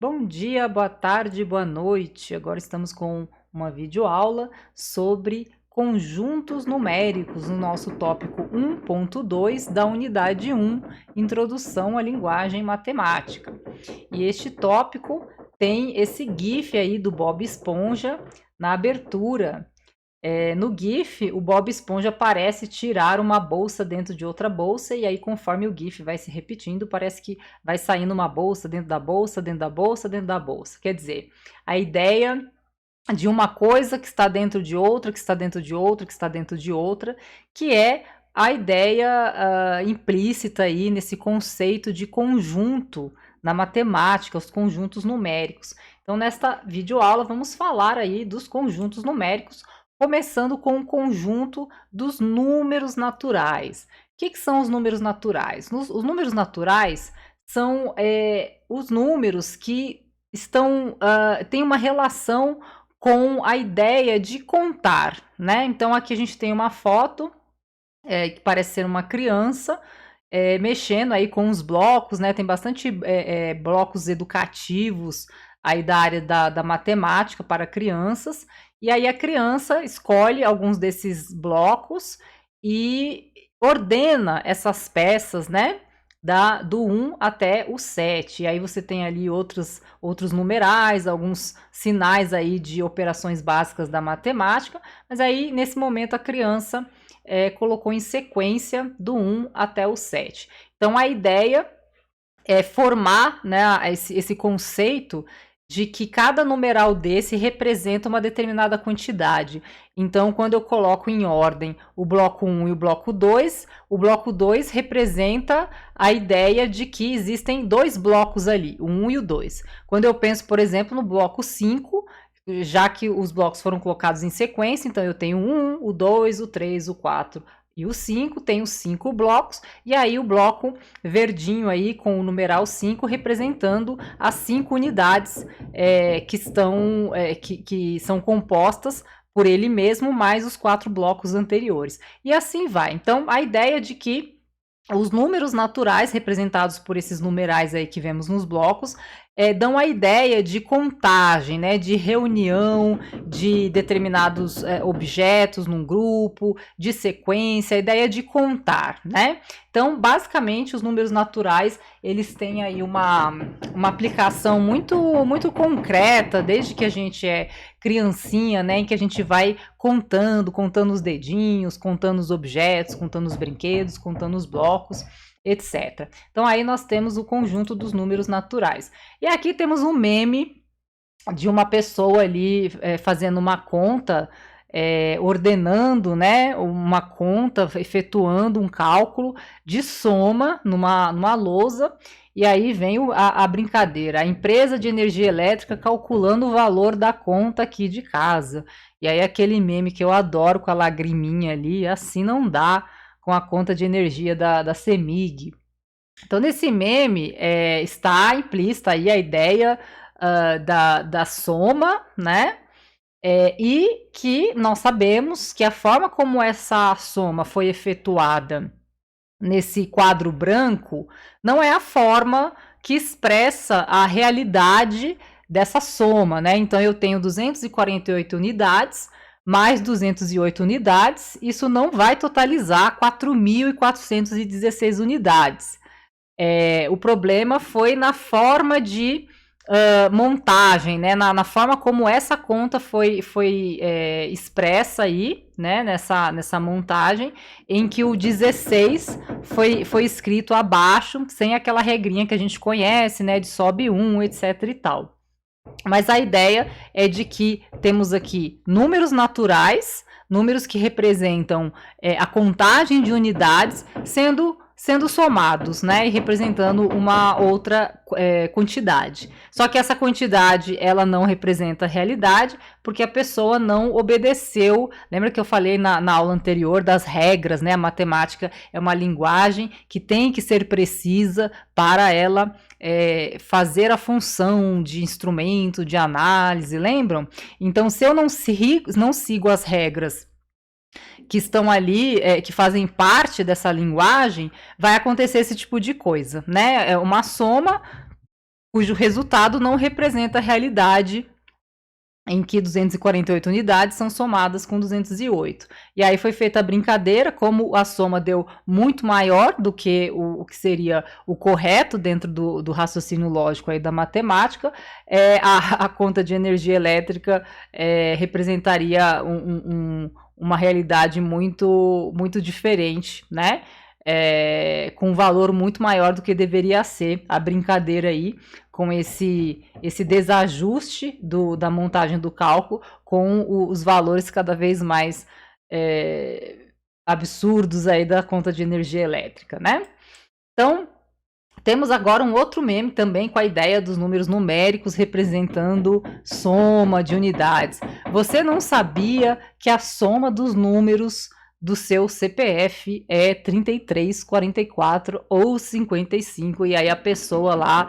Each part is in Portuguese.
Bom dia, boa tarde, boa noite. Agora estamos com uma videoaula sobre conjuntos numéricos no nosso tópico 1.2 da unidade 1, Introdução à Linguagem Matemática. E este tópico tem esse GIF aí do Bob Esponja na abertura. No GIF, o Bob Esponja parece tirar uma bolsa dentro de outra bolsa, e aí, conforme o GIF vai se repetindo, parece que vai saindo uma bolsa dentro da bolsa, dentro da bolsa, dentro da bolsa. Quer dizer, a ideia de uma coisa que está dentro de outra, que está dentro de outra, que está dentro de outra, que é a ideia implícita aí nesse conceito de conjunto na matemática, os conjuntos numéricos. Então, nesta videoaula, vamos falar aí dos conjuntos numéricos, começando com o conjunto dos números naturais. O que são os números naturais? Os números naturais são os números que têm uma relação com a ideia de contar, né? Então, aqui a gente tem uma foto que parece ser uma criança mexendo aí com os blocos, né? Tem bastante blocos educativos aí da área da matemática para crianças. E aí a criança escolhe alguns desses blocos e ordena essas peças, né? Do 1 até o 7. E aí você tem ali outros numerais, alguns sinais aí de operações básicas da matemática. Mas aí, nesse momento, a criança colocou em sequência do 1 até o 7. Então, a ideia é formar, né, esse conceito de que cada numeral desse representa uma determinada quantidade. Então, quando eu coloco em ordem o bloco 1 e o bloco 2 representa a ideia de que existem dois blocos ali, o 1 e o 2. Quando eu penso, por exemplo, no bloco 5, já que os blocos foram colocados em sequência, então eu tenho o 1, o 2, o 3, o 4 e o 5, tenho 5 blocos, e aí o bloco verdinho aí com o numeral 5 representando as 5 unidades que são compostas por ele mesmo, mais os 4 blocos anteriores. E assim vai. Então, a ideia de que os números naturais representados por esses numerais aí que vemos nos blocos dão a ideia de contagem, né, de reunião de determinados objetos num grupo, de sequência, a ideia de contar, né? Então, basicamente, os números naturais, eles têm aí uma aplicação muito, muito concreta, desde que a gente é criancinha, né, em que a gente vai contando os dedinhos, contando os objetos, contando os brinquedos, contando os blocos, etc. Então, aí nós temos o conjunto dos números naturais. E aqui temos um meme de uma pessoa ali fazendo uma conta, ordenando, né, uma conta, efetuando um cálculo de soma numa lousa, e aí vem a brincadeira, a empresa de energia elétrica calculando o valor da conta aqui de casa. E aí aquele meme que eu adoro com a lagriminha ali, assim não dá com a conta de energia da CEMIG. Então, nesse meme está implícita aí a ideia da soma, né? E que nós sabemos que a forma como essa soma foi efetuada nesse quadro branco não é a forma que expressa a realidade dessa soma, né? Então, eu tenho 248 unidades mais 208 unidades, isso não vai totalizar 4.416 unidades. O problema foi na forma de montagem, né? Na forma como essa conta foi expressa aí, né? Nessa montagem, em que o 16 foi escrito abaixo, sem aquela regrinha que a gente conhece, né? De sobe 1, etc e tal. Mas a ideia é de que temos aqui números naturais, números que representam a contagem de unidades sendo somados, né, e representando uma outra quantidade. Só que essa quantidade, ela não representa a realidade, porque a pessoa não obedeceu. Lembra que eu falei na aula anterior das regras, né? A matemática é uma linguagem que tem que ser precisa para ela fazer a função de instrumento, de análise, lembram? Então, se eu não sigo as regras que estão ali, que fazem parte dessa linguagem, vai acontecer esse tipo de coisa, né? É uma soma cujo resultado não representa a realidade em que 248 unidades são somadas com 208. E aí foi feita a brincadeira, como a soma deu muito maior do que o que seria o correto dentro do raciocínio lógico aí da matemática, a conta de energia elétrica representaria uma realidade muito, muito diferente, né? Com um valor muito maior do que deveria ser a brincadeira aí, com esse desajuste da montagem do cálculo com os valores cada vez mais absurdos aí da conta de energia elétrica, né? Então, temos agora um outro meme também com a ideia dos números numéricos representando soma de unidades. Você não sabia que a soma dos números do seu CPF é 33, 44 ou 55, e aí a pessoa lá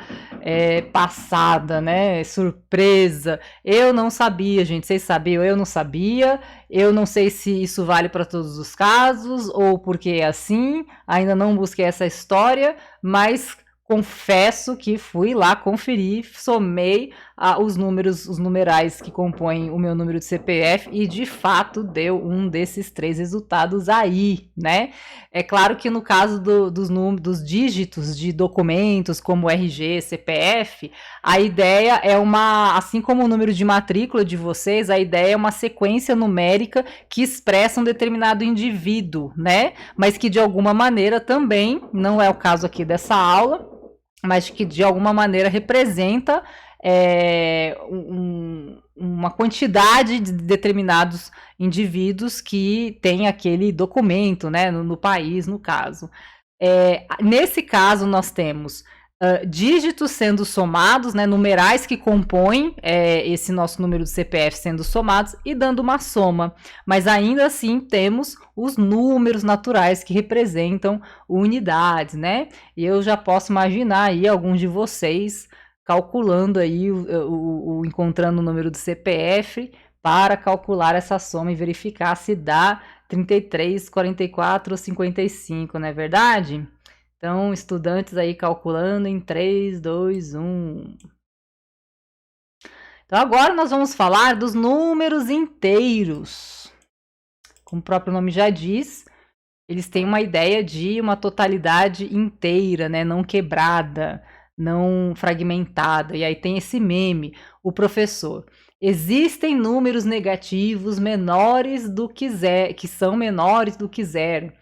passada, né, surpresa, eu não sabia, gente, vocês sabiam? Eu não sabia, eu não sei se isso vale para todos os casos, ou porque é assim, ainda não busquei essa história, mas confesso que fui lá conferir, somei os números, os numerais que compõem o meu número de CPF e de fato deu um desses 3 resultados aí, né? É claro que no caso dos dígitos de documentos como RG, CPF, a ideia é assim como o número de matrícula de vocês, a ideia é uma sequência numérica que expressa um determinado indivíduo, né? Mas que de alguma maneira também, não é o caso aqui dessa aula, mas que de alguma maneira representa uma quantidade de determinados indivíduos que tem aquele documento, né, no país, no caso. Nesse caso, nós temos dígitos sendo somados, né, numerais que compõem esse nosso número de CPF sendo somados e dando uma soma. Mas ainda assim temos os números naturais que representam unidades, né? E eu já posso imaginar aí alguns de vocês calculando aí, encontrando o número do CPF para calcular essa soma e verificar se dá 33, 44 ou 55, não é verdade? Então, estudantes aí calculando em 3, 2, 1. Então, agora nós vamos falar dos números inteiros. Como o próprio nome já diz, eles têm uma ideia de uma totalidade inteira, né? Não quebrada, não fragmentada. E aí tem esse meme, o professor. Existem números negativos menores do que zero, que são menores do que zero.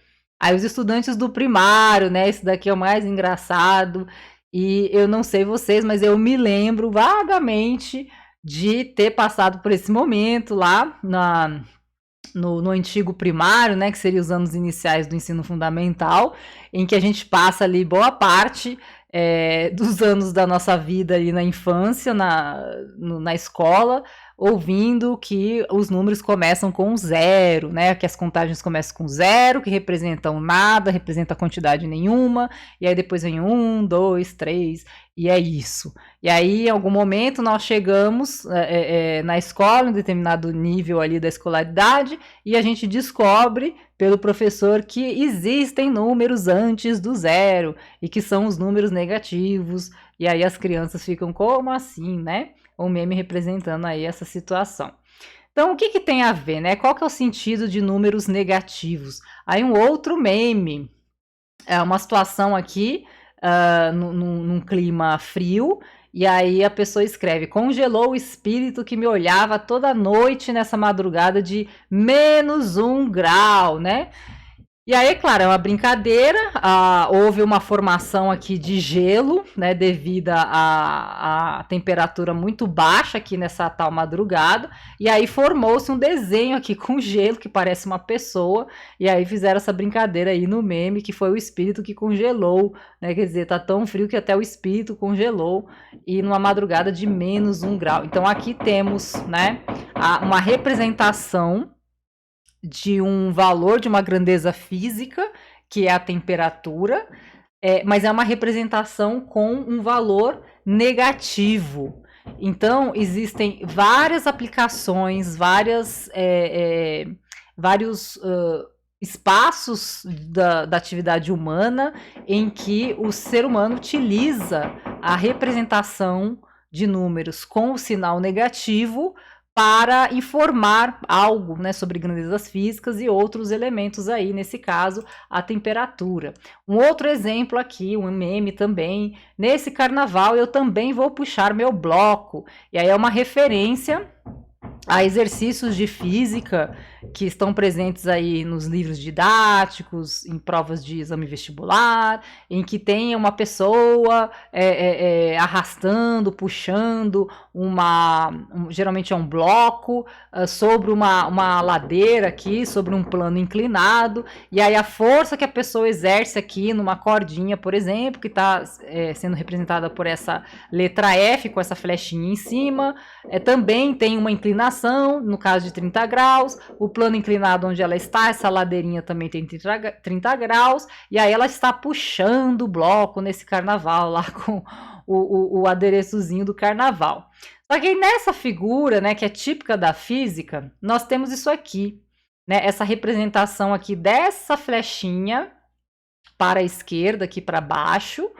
Aí os estudantes do primário, né? Esse daqui é o mais engraçado. E eu não sei vocês, mas eu me lembro vagamente de ter passado por esse momento lá no antigo primário, né? Que seria os anos iniciais do ensino fundamental, em que a gente passa ali boa parte dos anos da nossa vida ali na infância, na escola, ouvindo que os números começam com 0, né? Que as contagens começam com 0, que representam nada, representa quantidade nenhuma, e aí depois vem 1, 2, 3, e é isso. E aí, em algum momento, nós chegamos na escola, em determinado nível ali da escolaridade, e a gente descobre pelo professor que existem números antes do 0, e que são os números negativos, e aí as crianças ficam, como assim, né? O meme representando aí essa situação. Então, o que tem a ver, né? Qual que é o sentido de números negativos? Aí um outro meme, uma situação aqui, num clima frio, e aí a pessoa escreve: congelou o espírito que me olhava toda noite nessa madrugada de -1 grau, né? E aí, claro, é uma brincadeira, houve uma formação aqui de gelo, né, devido à temperatura muito baixa aqui nessa tal madrugada, e aí formou-se um desenho aqui com gelo, que parece uma pessoa, e aí fizeram essa brincadeira aí no meme, que foi o espírito que congelou, né, quer dizer, tá tão frio que até o espírito congelou, e numa madrugada de -1 grau. Então aqui temos, né, uma representação de um valor, de uma grandeza física, que é a temperatura, mas é uma representação com um valor negativo. Então, existem várias aplicações, vários espaços da atividade humana em que o ser humano utiliza a representação de números com o sinal negativo para informar algo, né, sobre grandezas físicas e outros elementos aí, nesse caso, a temperatura. Um outro exemplo aqui, um meme também, nesse carnaval eu também vou puxar meu bloco, e aí é uma referência a exercícios de física que estão presentes aí nos livros didáticos, em provas de exame vestibular, em que tem uma pessoa arrastando, puxando geralmente é um bloco sobre uma ladeira aqui, sobre um plano inclinado, e aí a força que a pessoa exerce aqui numa cordinha, por exemplo, que está sendo representada por essa letra F, com essa flechinha em cima, também tem uma inclinação, no caso de 30 graus, o plano inclinado onde ela está, essa ladeirinha também tem 30 graus, e aí ela está puxando o bloco nesse carnaval lá com o adereçozinho do carnaval. Só que aí nessa figura, né, que é típica da física, nós temos isso aqui, né, essa representação aqui dessa flechinha para a esquerda, aqui para baixo,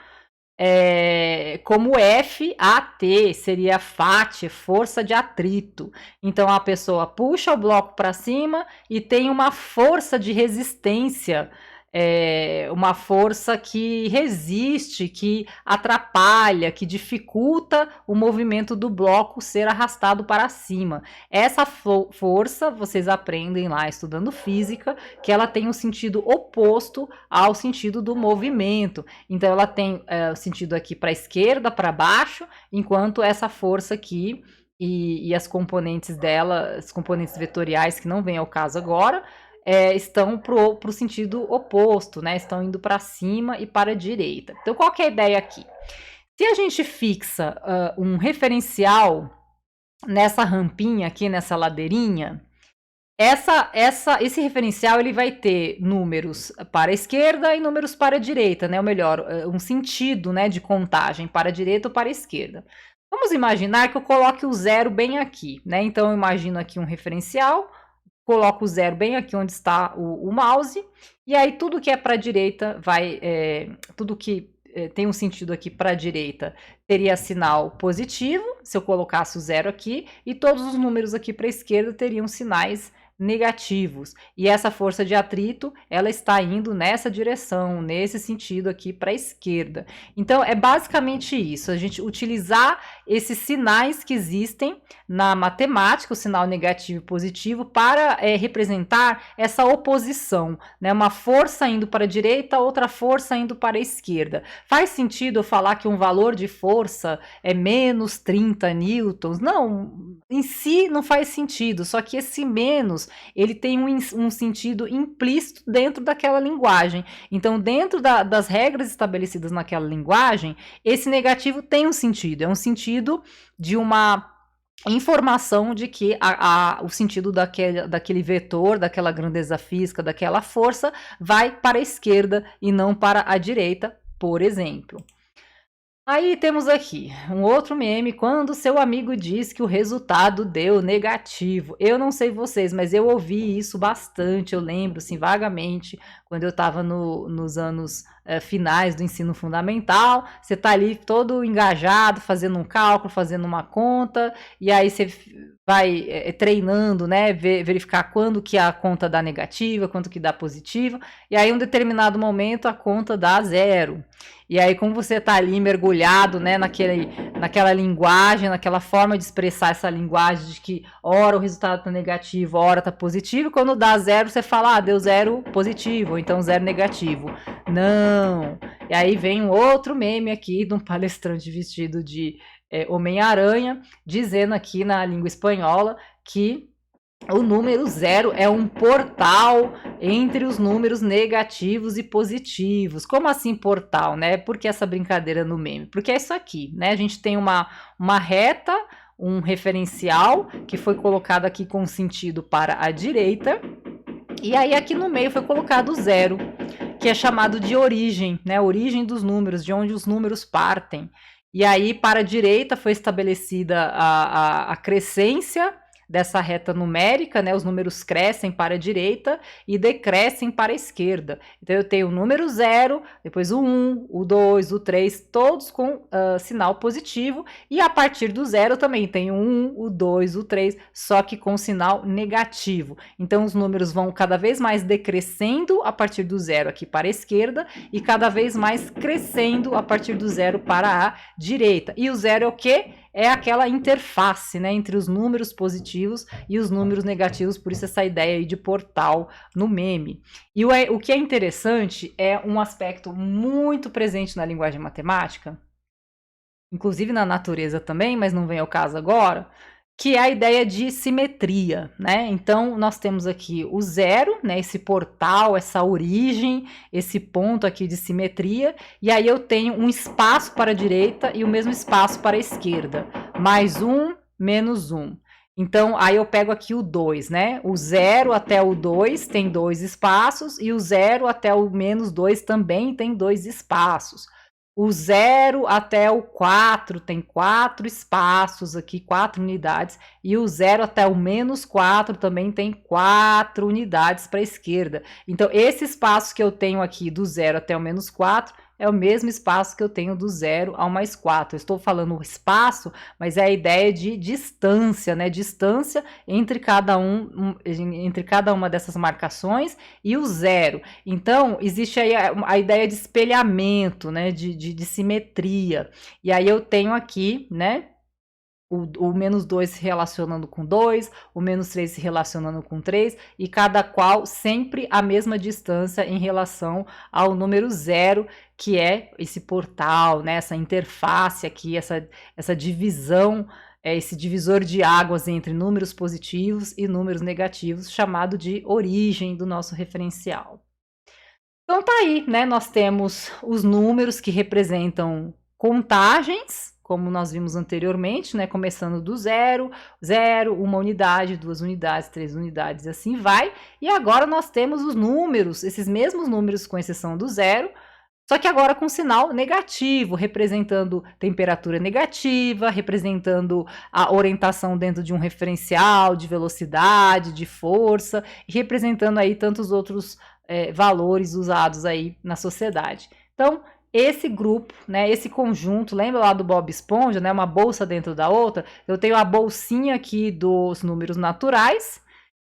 como FAT, seria FAT, força de atrito. Então a pessoa puxa o bloco para cima e tem uma força de resistência, uma força que resiste, que atrapalha, que dificulta o movimento do bloco ser arrastado para cima. Essa força, vocês aprendem lá estudando física, que ela tem um sentido oposto ao sentido do movimento. Então ela tem o sentido aqui para a esquerda, para baixo, enquanto essa força aqui e as componentes dela, as componentes vetoriais, que não vem ao caso agora, estão para o sentido oposto, né? Estão indo para cima e para a direita. Então, qual que é a ideia aqui? Se a gente fixa um referencial nessa rampinha aqui, nessa ladeirinha, esse referencial ele vai ter números para a esquerda e números para a direita, né? Ou melhor, um sentido, né, de contagem para a direita ou para a esquerda. Vamos imaginar que eu coloque o zero bem aqui, né? Então, eu imagino aqui um referencial, coloco o zero bem aqui onde está o mouse, e aí tudo que é para a direita tudo que tem um sentido aqui para a direita teria sinal positivo, se eu colocasse o zero aqui, e todos os números aqui para a esquerda teriam sinais negativos. E essa força de atrito, ela está indo nessa direção, nesse sentido aqui para a esquerda. Então, é basicamente isso, a gente utilizar esses sinais que existem na matemática, o sinal negativo e positivo, para representar essa oposição, né? Uma força indo para a direita, outra força indo para a esquerda. Faz sentido eu falar que um valor de força é menos 30 newtons? Não, em si não faz sentido, só que esse menos, ele tem um sentido implícito dentro daquela linguagem. Então, dentro das regras estabelecidas naquela linguagem, esse negativo tem um sentido, é um sentido de uma informação de que o sentido daquele vetor, daquela grandeza física, daquela força, vai para a esquerda e não para a direita, por exemplo. Aí temos aqui um outro meme, quando seu amigo diz que o resultado deu negativo. Eu não sei vocês, mas eu ouvi isso bastante, eu lembro, assim, vagamente, quando eu estava nos anos finais do ensino fundamental. Você está ali todo engajado, fazendo um cálculo, fazendo uma conta, e aí você vai treinando, né, verificar quando que a conta dá negativa, quando que dá positiva, e aí em um determinado momento a conta dá zero. E aí, como você está ali mergulhado, né, naquela linguagem, naquela forma de expressar essa linguagem de que ora o resultado está negativo, ora está positivo, e quando dá zero, você fala, deu zero positivo, ou então zero negativo. Não! E aí vem um outro meme aqui de um palestrante vestido de Homem-Aranha, dizendo aqui na língua espanhola que o número zero é um portal entre os números negativos e positivos. Como assim portal, né? Por que essa brincadeira no meme? Porque é isso aqui, né? A gente tem uma reta, um referencial que foi colocado aqui com sentido para a direita, e aí aqui no meio foi colocado o zero, que é chamado de origem, né? Origem dos números, de onde os números partem. E aí para a direita foi estabelecida a crescência dessa reta numérica, né? Os números crescem para a direita e decrescem para a esquerda. Então, eu tenho o número 0, depois o 1, o 2, o 3, todos com sinal positivo. E a partir do 0 também tem o 1, o 2, o 3, só que com sinal negativo. Então, os números vão cada vez mais decrescendo a partir do 0 aqui para a esquerda e cada vez mais crescendo a partir do 0 para a direita. E o 0 é o quê? É aquela interface, né, entre os números positivos e os números negativos, por isso essa ideia aí de portal no meme. E o que é interessante é um aspecto muito presente na linguagem matemática, inclusive na natureza também, mas não vem ao caso agora, que é a ideia de simetria, né? Então, nós temos aqui o 0, né? Esse portal, essa origem, esse ponto aqui de simetria, e aí eu tenho um espaço para a direita e o mesmo espaço para a esquerda. Mais 1, menos 1. Então, aí eu pego aqui o 2, né? O 0 até o 2 tem 2 espaços, e o 0 até o menos 2 também tem 2 espaços. O 0 até o 4 tem 4 espaços aqui, 4 unidades. E o 0 até o menos 4 também tem 4 unidades para a esquerda. Então, esse espaço que eu tenho aqui do 0 até o menos 4 é o mesmo espaço que eu tenho do 0 ao mais 4. Eu estou falando espaço, mas é a ideia de distância, né? Distância entre cada uma dessas marcações e o 0. Então, existe aí a ideia de espelhamento, né? De simetria. E aí eu tenho aqui, né? O menos 2 se relacionando com 2, o menos 3 se relacionando com 3, e cada qual sempre a mesma distância em relação ao número 0, que é esse portal, né, essa interface aqui, essa divisão, esse divisor de águas entre números positivos e números negativos, chamado de origem do nosso referencial. Então tá aí, né, nós temos os números que representam contagens, como nós vimos anteriormente, né, começando do 0, 0, 1 unidade, 2 unidades, 3 unidades, e assim vai. E agora nós temos os números, esses mesmos números com exceção do 0, só que agora com sinal negativo, representando temperatura negativa, representando a orientação dentro de um referencial, de velocidade, de força, e representando aí tantos outros valores usados aí na sociedade. Então, esse grupo, né, esse conjunto, lembra lá do Bob Esponja, né, uma bolsa dentro da outra? Eu tenho a bolsinha aqui dos números naturais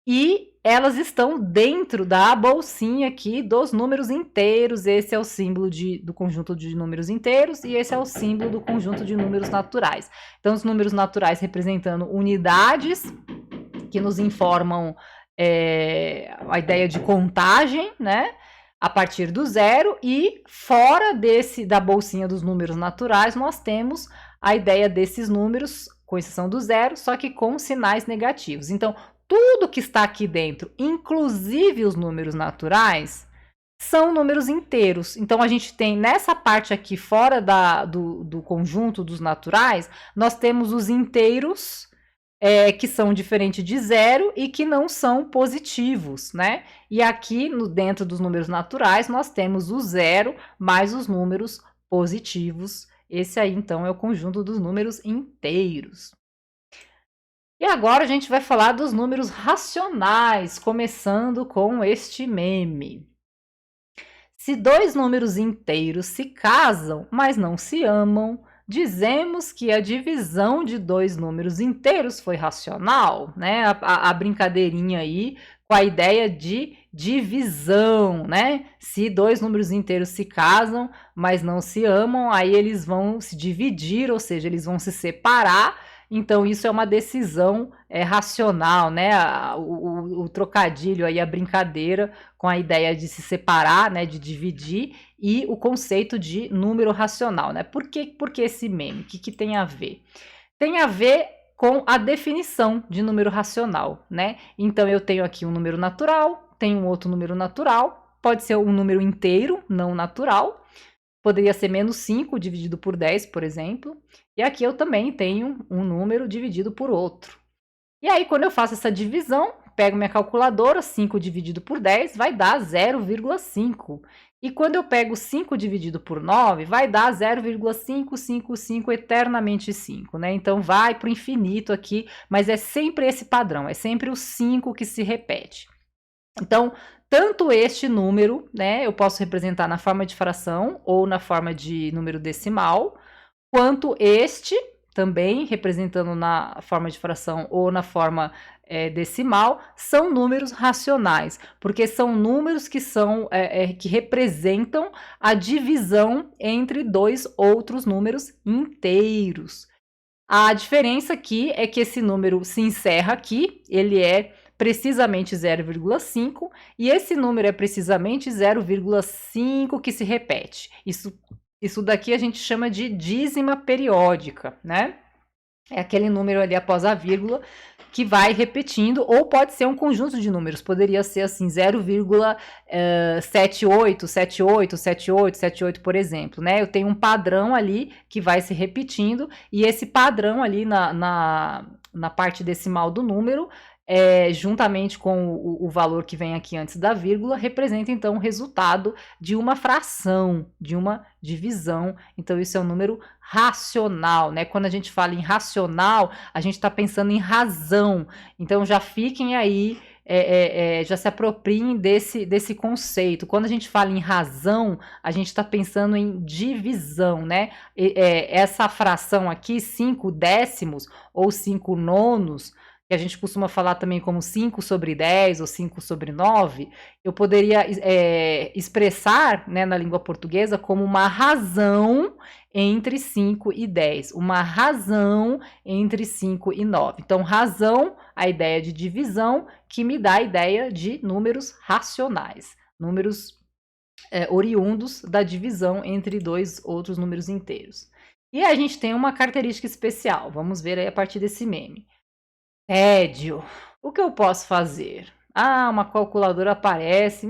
e elas estão dentro da bolsinha aqui dos números inteiros. Esse é o símbolo do conjunto de números inteiros e esse é o símbolo do conjunto de números naturais. Então, os números naturais representando unidades que nos informam a ideia de contagem, né? A partir do 0, e fora da bolsinha dos números naturais, nós temos a ideia desses números, com exceção do 0, só que com sinais negativos. Então, tudo que está aqui dentro, inclusive os números naturais, são números inteiros. Então, a gente tem nessa parte aqui, fora do conjunto dos naturais, nós temos os inteiros, que são diferentes de 0 e que não são positivos, né? E aqui, dentro dos números naturais, nós temos o 0 mais os números positivos. Esse aí, então, é o conjunto dos números inteiros. E agora a gente vai falar dos números racionais, começando com este meme. Se dois números inteiros se casam, mas não se amam, dizemos que a divisão de dois números inteiros foi racional, né? A brincadeirinha aí com a ideia de divisão, né? Se dois números inteiros se casam, mas não se amam, aí eles vão se dividir, ou seja, eles vão se separar. Então, isso é uma decisão racional, né? O trocadilho aí, a brincadeira com a ideia de se separar, né? De dividir, e o conceito de número racional, né? Por que esse meme? O que tem a ver? Tem a ver com a definição de número racional, né? Então, eu tenho aqui um número natural, tenho um outro número natural, pode ser um número inteiro, não natural. Poderia ser menos 5 dividido por 10, por exemplo. E aqui eu também tenho um número dividido por outro. E aí, quando eu faço essa divisão, pego minha calculadora, 5 dividido por 10 vai dar 0,5. E quando eu pego 5 dividido por 9, vai dar 0,555 eternamente 5, né? Então vai para o infinito aqui, mas é sempre esse padrão, é sempre o 5 que se repete. Então, tanto este número, né, eu posso representar na forma de fração ou na forma de número decimal, quanto este, também representando na forma de fração ou na forma decimal, são números racionais, porque são números que que representam a divisão entre dois outros números inteiros. A diferença aqui é que esse número se encerra aqui, ele é precisamente 0,5 e esse número é precisamente 0,5 que se repete. Isso daqui a gente chama de dízima periódica, né? É aquele número ali após a vírgula que vai repetindo, ou pode ser um conjunto de números, poderia ser assim 0,78, 78, 78, 78, por exemplo, né? Eu tenho um padrão ali que vai se repetindo, e esse padrão ali na parte decimal do número, juntamente com o valor que vem aqui antes da vírgula, representa então o resultado de uma fração, de uma divisão. Então isso é um número racional, né? Quando a gente fala em racional, a gente está pensando em razão. Então já fiquem aí, já se apropriem desse conceito. Quando a gente fala em razão, a gente está pensando em divisão, né? Essa fração aqui, 5 décimos ou 5 nonos, que a gente costuma falar também como 5 sobre 10 ou 5 sobre 9, eu poderia expressar, né, na língua portuguesa como uma razão entre 5 e 10, uma razão entre 5 e 9. Então, razão, a ideia de divisão, que me dá a ideia de números racionais, números oriundos da divisão entre dois outros números inteiros. E a gente tem uma característica especial, vamos ver aí a partir desse meme. Tédio. O que eu posso fazer? Ah, uma calculadora aparece.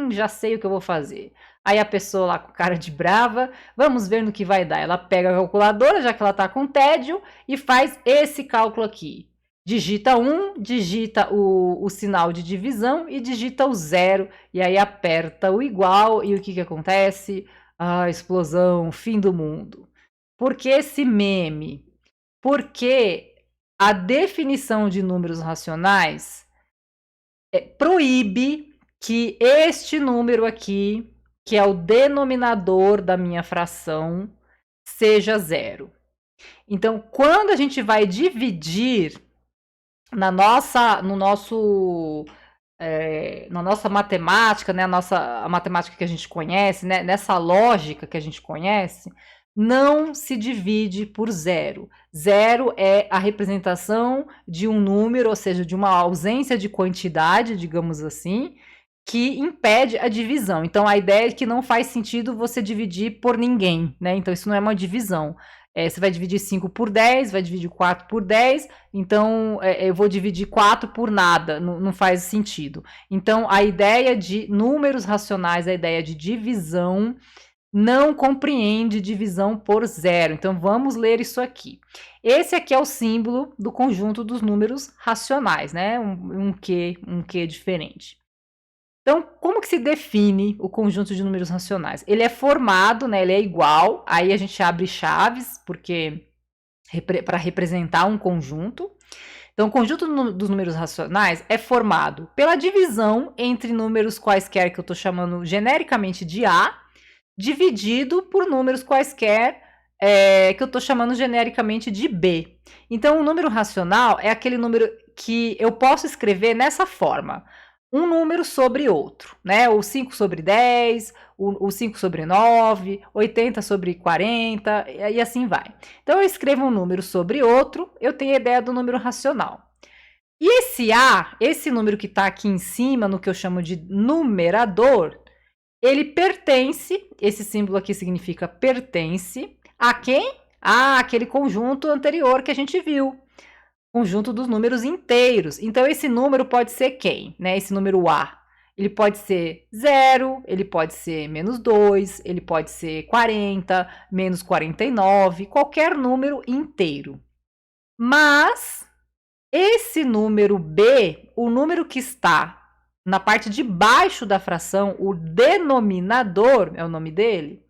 Já sei o que eu vou fazer. Aí a pessoa lá com cara de brava, vamos ver no que vai dar. Ela pega a calculadora, já que ela tá com tédio, e faz esse cálculo aqui. Digita 1, digita o sinal de divisão e digita o 0. E aí aperta o igual. E o que acontece? Ah, explosão, fim do mundo. Por que esse meme? Porque a definição de números racionais proíbe que este número aqui, que é o denominador da minha fração, seja 0. Então, quando a gente vai dividir na nossa matemática, né, a matemática que a gente conhece, né, nessa lógica que a gente conhece, não se divide por 0. 0 é a representação de um número, ou seja, de uma ausência de quantidade, digamos assim, que impede a divisão. Então, a ideia é que não faz sentido você dividir por ninguém, né? Então, isso não é uma divisão. Você vai dividir 5 por 10, vai dividir 4 por 10, então eu vou dividir 4 por nada, não faz sentido. Então, a ideia de números racionais, a ideia de divisão, não compreende divisão por 0. Então, vamos ler isso aqui. Esse aqui é o símbolo do conjunto dos números racionais, né? Um Q diferente. Então, como que se define o conjunto de números racionais? Ele é formado, né? Ele é igual, aí a gente abre chaves, porque para representar um conjunto. Então, o conjunto dos números racionais é formado pela divisão entre números quaisquer, que eu estou chamando genericamente de A, dividido por números quaisquer que eu estou chamando genericamente de B. Então, o número racional é aquele número que eu posso escrever nessa forma. Um número sobre outro, né? O 5 sobre 10, o 5 sobre 9, 80 sobre 40, e assim vai. Então, eu escrevo um número sobre outro, eu tenho a ideia do número racional. E esse A, esse número que está aqui em cima, no que eu chamo de numerador, ele pertence, esse símbolo aqui significa pertence, a quem? Ah, aquele conjunto anterior que a gente viu. Conjunto dos números inteiros. Então, esse número pode ser quem? Né? Esse número A. Ele pode ser 0, ele pode ser menos 2, ele pode ser 40, menos 49, qualquer número inteiro. Mas, esse número B, o número que está na parte de baixo da fração, o denominador, é o nome dele,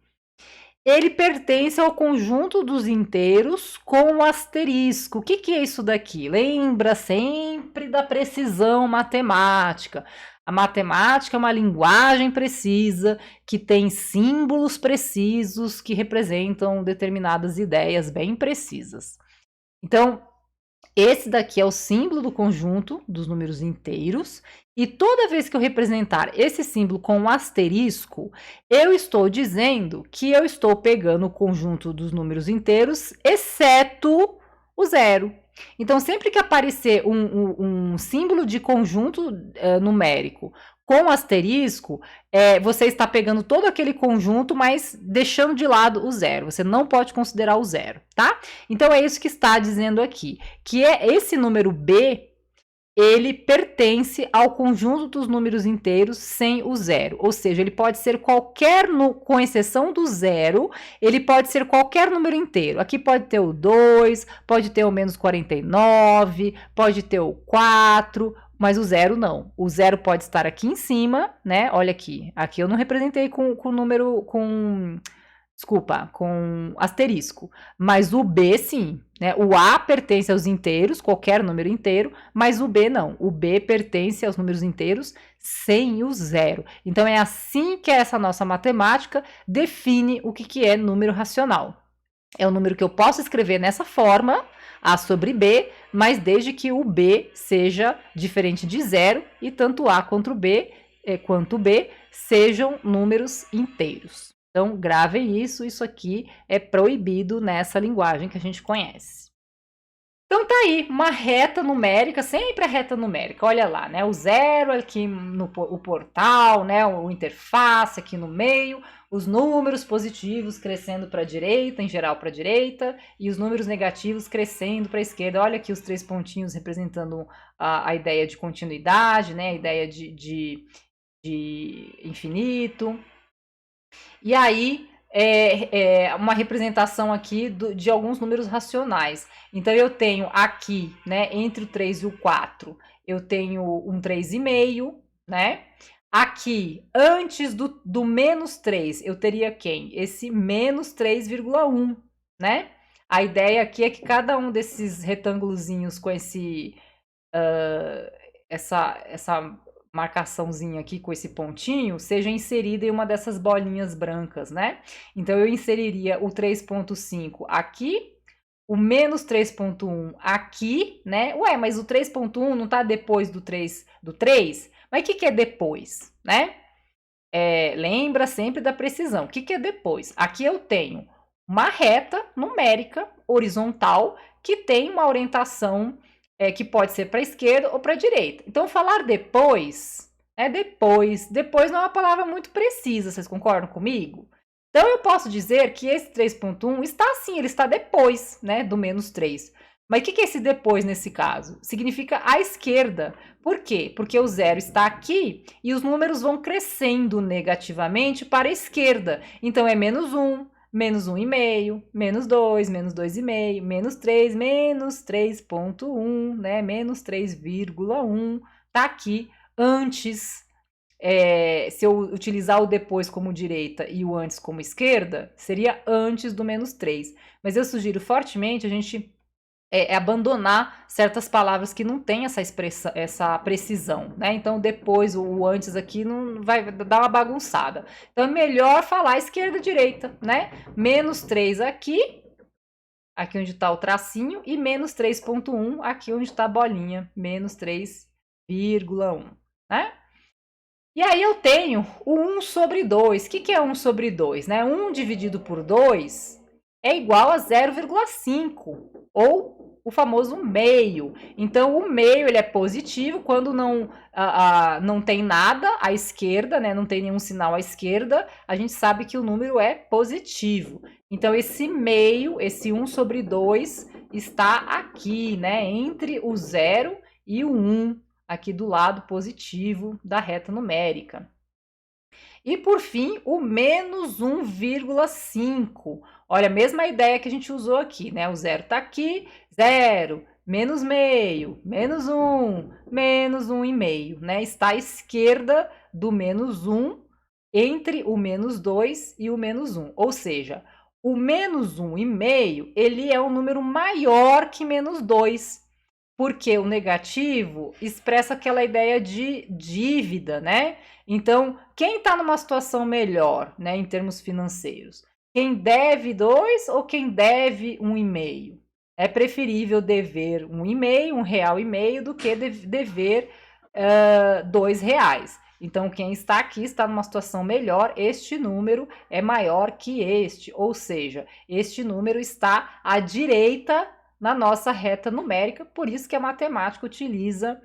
ele pertence ao conjunto dos inteiros com o asterisco. O que é isso daqui? Lembra sempre da precisão matemática. A matemática é uma linguagem precisa, que tem símbolos precisos que representam determinadas ideias bem precisas. Então, esse daqui é o símbolo do conjunto dos números inteiros, e toda vez que eu representar esse símbolo com um asterisco, eu estou dizendo que eu estou pegando o conjunto dos números inteiros, exceto o zero. Então, sempre que aparecer um símbolo de conjunto numérico com asterisco, você está pegando todo aquele conjunto, mas deixando de lado o zero. Você não pode considerar o zero, tá? Então, é isso que está dizendo aqui, que é esse número B, ele pertence ao conjunto dos números inteiros sem o zero. Ou seja, ele pode ser qualquer, com exceção do zero, ele pode ser qualquer número inteiro. Aqui pode ter o 2, pode ter o menos 49, pode ter o 4, mas o zero não. O zero pode estar aqui em cima, né? Olha aqui. Aqui eu não representei com número, desculpa, com asterisco. Mas o B, sim. Né? O A pertence aos inteiros, qualquer número inteiro, mas o B não. O B pertence aos números inteiros sem o zero. Então, é assim que essa nossa matemática define o que é número racional. É um número que eu posso escrever nessa forma, A sobre B, mas desde que o B seja diferente de zero e tanto A quanto B sejam números inteiros. Então, gravem isso aqui é proibido nessa linguagem que a gente conhece. Então, tá aí, uma reta numérica, sempre a reta numérica, olha lá, né? O zero aqui o portal, né? O interface aqui no meio, os números positivos crescendo para a direita, em geral para a direita, e os números negativos crescendo para a esquerda. Olha aqui os 3 pontinhos representando a ideia de continuidade, né? A ideia de infinito. E aí, uma representação aqui de alguns números racionais. Então, eu tenho aqui, né, entre o 3 e o 4, eu tenho um 3,5, né? Aqui, antes do menos 3, eu teria quem? Esse menos 3,1, né? A ideia aqui é que cada um desses retângulozinhos com essa marcaçãozinha aqui com esse pontinho seja inserida em uma dessas bolinhas brancas, né? Então, eu inseriria o 3,5 aqui, o menos 3,1 aqui, né? Ué, mas o 3,1 não tá depois do 3? Mas o que é depois, né? Lembra sempre da precisão. O que é depois? Aqui eu tenho uma reta numérica horizontal que tem uma orientação que pode ser para a esquerda ou para a direita. Então, falar depois, depois não é uma palavra muito precisa, vocês concordam comigo? Então, eu posso dizer que esse 3,1 está assim, ele está depois, né, do menos 3. Mas o que é esse depois nesse caso? Significa à esquerda. Por quê? Porque o zero está aqui e os números vão crescendo negativamente para a esquerda. Então, é menos 1, menos 1,5, menos 2, menos 2,5, menos 3, menos 3,1, né? Menos 3,1. Tá aqui antes. Se eu utilizar o depois como direita e o antes como esquerda, seria antes do menos 3. Mas eu sugiro fortemente a gente abandonar certas palavras que não têm essa precisão, né? Então, depois, o antes aqui não vai dar uma bagunçada. Então, é melhor falar esquerda e direita, né? Menos 3 aqui onde está o tracinho, e menos 3,1 aqui onde está a bolinha, menos 3,1, né? E aí eu tenho o 1 sobre 2. O que é 1 sobre 2? Né? 1 dividido por 2 é igual a 0,5, ou o famoso meio. Então, o meio ele é positivo quando não tem nada à esquerda, né? Não tem nenhum sinal à esquerda, a gente sabe que o número é positivo. Então, esse meio, esse 1 sobre 2, está aqui, né? Entre o 0 e o 1, aqui do lado positivo da reta numérica. E, por fim, o menos 1,5. Olha, a mesma ideia que a gente usou aqui, né? O zero está aqui, 0, menos meio, menos um e meio, né? Está à esquerda do menos 1, entre o menos 2 e o menos 1. Ou seja, o menos 1,5, ele é um número maior que menos 2, porque o negativo expressa aquela ideia de dívida, né? Então, quem está numa situação melhor, né, em termos financeiros? Quem deve 2 ou quem deve 1,5? É preferível dever 1,5, R$ 1,5, do que dever R$ 2. Então, quem está aqui está numa situação melhor, este número é maior que este, ou seja, este número está à direita na nossa reta numérica, por isso que a matemática utiliza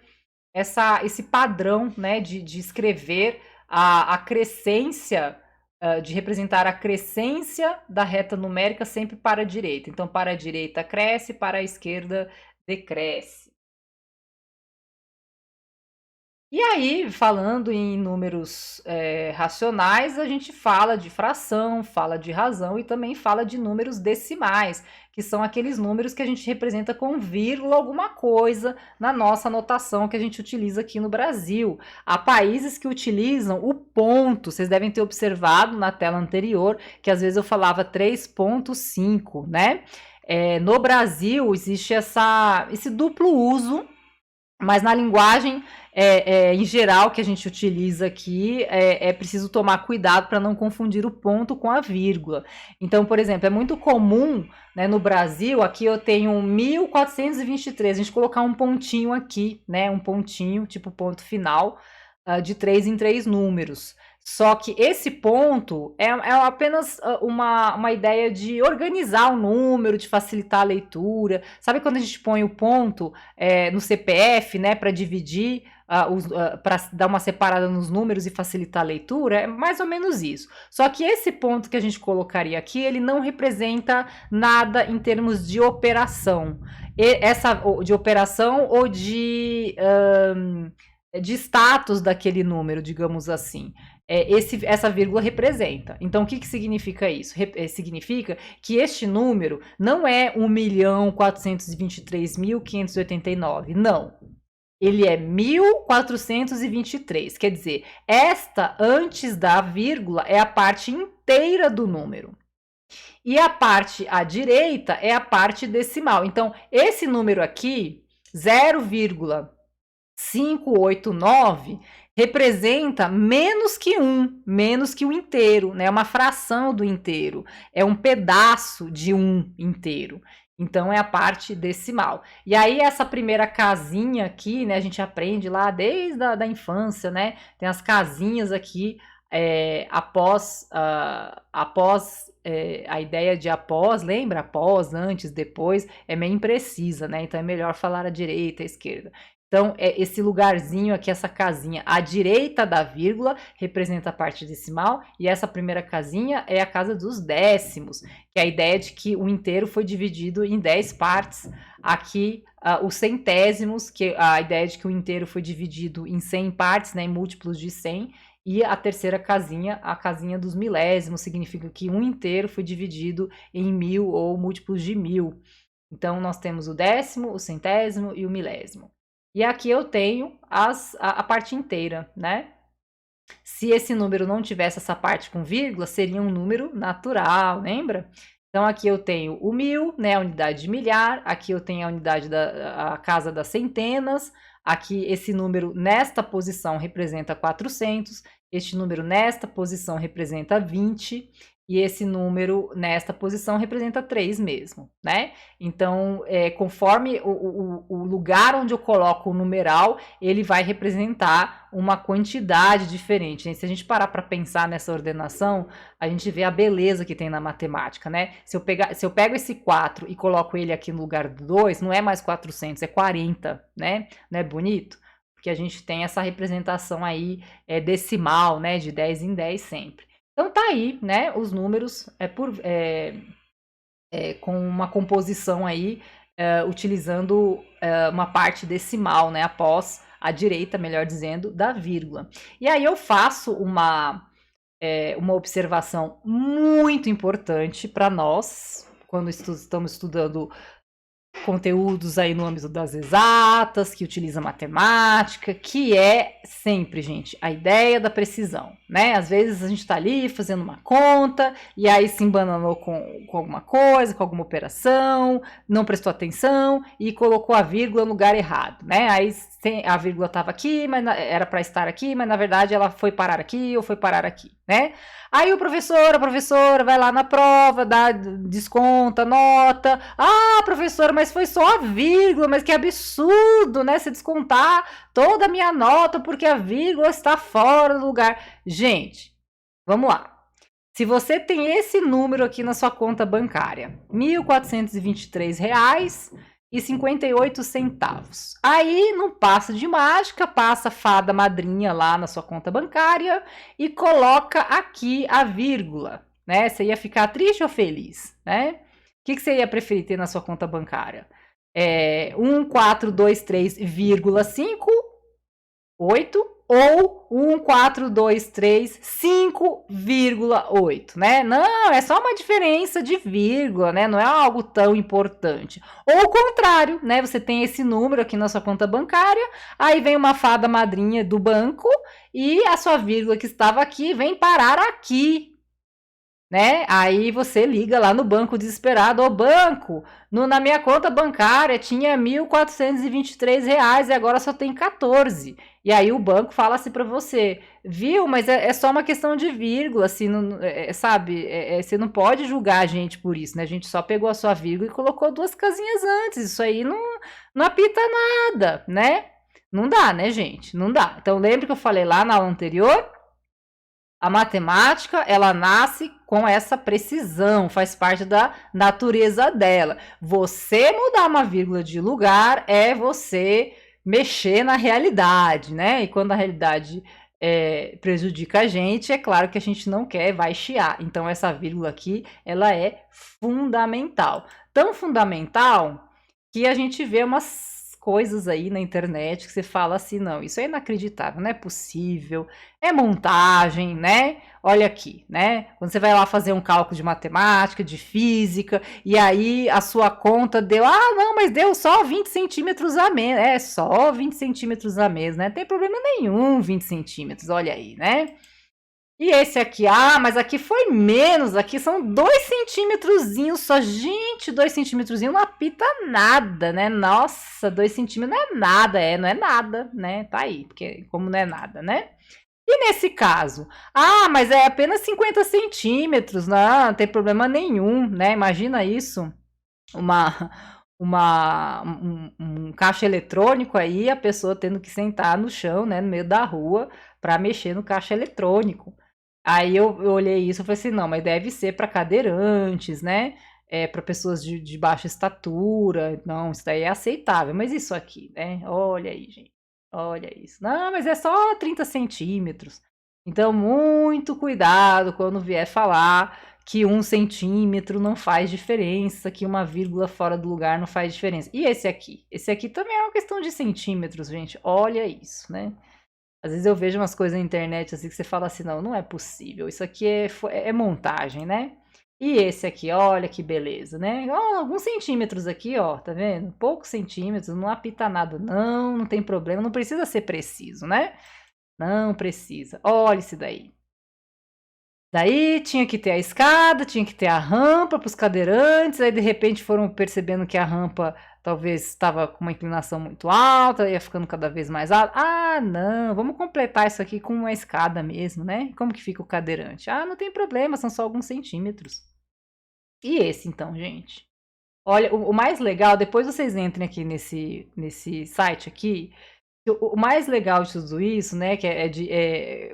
esse padrão, né, de escrever a crescência, de representar a crescência da reta numérica sempre para a direita. Então, para a direita cresce, para a esquerda decresce. E aí, falando em números racionais, a gente fala de fração, fala de razão e também fala de números decimais, que são aqueles números que a gente representa com vírgula alguma coisa na nossa notação que a gente utiliza aqui no Brasil. Há países que utilizam o ponto, vocês devem ter observado na tela anterior que às vezes eu falava 3,5, né? No Brasil existe esse duplo uso, mas na linguagem em geral que a gente utiliza aqui, é preciso tomar cuidado para não confundir o ponto com a vírgula. Então, por exemplo, é muito comum, né, no Brasil, aqui eu tenho 1423, a gente colocar um pontinho aqui, né, um pontinho, tipo ponto final, de 3 em 3 números. Só que esse ponto é apenas uma ideia de organizar o número, de facilitar a leitura. Sabe quando a gente põe o ponto no CPF, né, para dividir, para dar uma separada nos números e facilitar a leitura? É mais ou menos isso. Só que esse ponto que a gente colocaria aqui, ele não representa nada em termos de operação. De operação ou de status daquele número, digamos assim. Essa vírgula representa. Então, o que significa isso? Significa que este número não é 1.423.589. Não. Ele é 1423. Quer dizer, esta antes da vírgula é a parte inteira do número. E a parte à direita é a parte decimal. Então, esse número aqui, 0,589, representa menos que o inteiro, né? É uma fração do inteiro, é um pedaço de um inteiro. Então, é a parte decimal. E aí, essa primeira casinha aqui, né? A gente aprende lá desde a infância, né? Tem as casinhas aqui, após a ideia de após, lembra? Após, antes, depois, é meio imprecisa, né? Então, é melhor falar à direita, à esquerda. Então, esse lugarzinho aqui, essa casinha à direita da vírgula, representa a parte decimal, e essa primeira casinha é a casa dos décimos, que é a ideia de que o inteiro foi dividido em 10 partes. Aqui, os centésimos, que é a ideia de que o inteiro foi dividido em 100 partes, né, em múltiplos de 100, e a terceira casinha, a casinha dos milésimos, significa que um inteiro foi dividido em 1000 ou múltiplos de 1000. Então, nós temos o décimo, o centésimo e o milésimo. E aqui eu tenho a parte inteira, né? Se esse número não tivesse essa parte com vírgula, seria um número natural, lembra? Então, aqui eu tenho o 1000, né, a unidade de milhar. Aqui eu tenho a unidade a casa das centenas. Aqui, esse número nesta posição representa 400. Este número nesta posição representa 20. E esse número nesta posição representa 3 mesmo, né? Então, conforme o lugar onde eu coloco o numeral, ele vai representar uma quantidade diferente, né? Se a gente parar para pensar nessa ordenação, a gente vê a beleza que tem na matemática, né? Se eu pego esse 4 e coloco ele aqui no lugar do 2, não é mais 400, é 40, né? Não é bonito? Porque a gente tem essa representação aí decimal, né? De 10 em 10 sempre. Então tá aí, né, os números com uma composição aí, utilizando uma parte decimal, né, após a direita, melhor dizendo, da vírgula. E aí eu faço uma observação muito importante para nós, quando estamos estudando conteúdos aí no âmbito das exatas, que utiliza matemática, que é sempre, gente, a ideia da precisão, né? Às vezes a gente tá ali fazendo uma conta e aí se embananou com alguma coisa, com alguma operação, não prestou atenção e colocou a vírgula no lugar errado, né? Aí a vírgula estava aqui, mas era para estar aqui, mas na verdade ela foi parar aqui ou foi parar aqui, né? Aí a professora vai lá na prova, desconta, nota. Ah, professora, mas foi só a vírgula, mas que absurdo, né? Se descontar toda a minha nota porque a vírgula está fora do lugar. Gente, vamos lá. Se você tem esse número aqui na sua conta bancária, R$ 1.423,58. Aí, não passa de mágica, passa a fada madrinha lá na sua conta bancária e coloca aqui a vírgula, né? Você ia ficar triste ou feliz, né? O que você ia preferir ter na sua conta bancária? 1.423,58 ou 1.423,5,8, né? Não, é só uma diferença de vírgula, né? Não é algo tão importante. Ou o contrário, né? Você tem esse número aqui na sua conta bancária, aí vem uma fada madrinha do banco e a sua vírgula que estava aqui vem parar aqui, né? Aí você liga lá no banco desesperado, ô banco, na minha conta bancária tinha R$ 1.423 e agora só tem 14. E aí o banco fala assim para você, viu? Mas é só uma questão de vírgula, assim, não, sabe? Você não pode julgar a gente por isso, né? A gente só pegou a sua vírgula e colocou 2 casinhas antes. Isso aí não apita nada, né? Não dá, né, gente? Não dá. Então lembra que eu falei lá na aula anterior? A matemática, ela nasce com essa precisão, faz parte da natureza dela. Você mudar uma vírgula de lugar é você mexer na realidade, né? E quando a realidade prejudica a gente, é claro que a gente não quer, vai chiar. Então, essa vírgula aqui, ela é fundamental. Tão fundamental que a gente vê umas coisas aí na internet que você fala assim, não, isso é inacreditável, não é possível, é montagem, né? Olha aqui, né? Quando você vai lá fazer um cálculo de matemática, de física, e aí a sua conta deu, não, mas deu só 20 centímetros a menos, só 20 centímetros a menos, né? Não tem problema nenhum 20 centímetros, olha aí, né? E esse aqui, mas aqui foi menos, aqui são 2 centímetrozinhos só. Gente, 2 centímetrozinhos não apita nada, né? Nossa, 2 centímetros não é nada, não é nada, né? Tá aí, porque como não é nada, né? E nesse caso? Mas é apenas 50 centímetros, não tem problema nenhum, né? Imagina isso, um caixa eletrônico aí, a pessoa tendo que sentar no chão, né, no meio da rua, para mexer no caixa eletrônico. Aí eu olhei isso e falei assim, não, mas deve ser para cadeirantes, né? Para pessoas de baixa estatura. Não, isso daí é aceitável. Mas isso aqui, né? Olha aí, gente. Olha isso. Não, mas é só 30 centímetros. Então, muito cuidado quando vier falar que 1 centímetro não faz diferença, que uma vírgula fora do lugar não faz diferença. E esse aqui? Esse aqui também é uma questão de centímetros, gente. Olha isso, né? Às vezes eu vejo umas coisas na internet assim que você fala assim, não é possível, isso aqui é montagem, né? E esse aqui, olha que beleza, né? Alguns centímetros aqui, ó, tá vendo? Poucos centímetros, não apita nada, não tem problema, não precisa ser preciso, né? Não precisa. Olha isso daí. Daí tinha que ter a escada, tinha que ter a rampa para os cadeirantes, aí de repente foram percebendo que a rampa talvez estava com uma inclinação muito alta, ia ficando cada vez mais alta. Não, vamos completar isso aqui com uma escada mesmo, né? Como que fica o cadeirante? Não tem problema, são só alguns centímetros. E esse então, gente? Olha, o mais legal, depois vocês entrem aqui nesse site aqui, o mais legal de tudo isso, né, que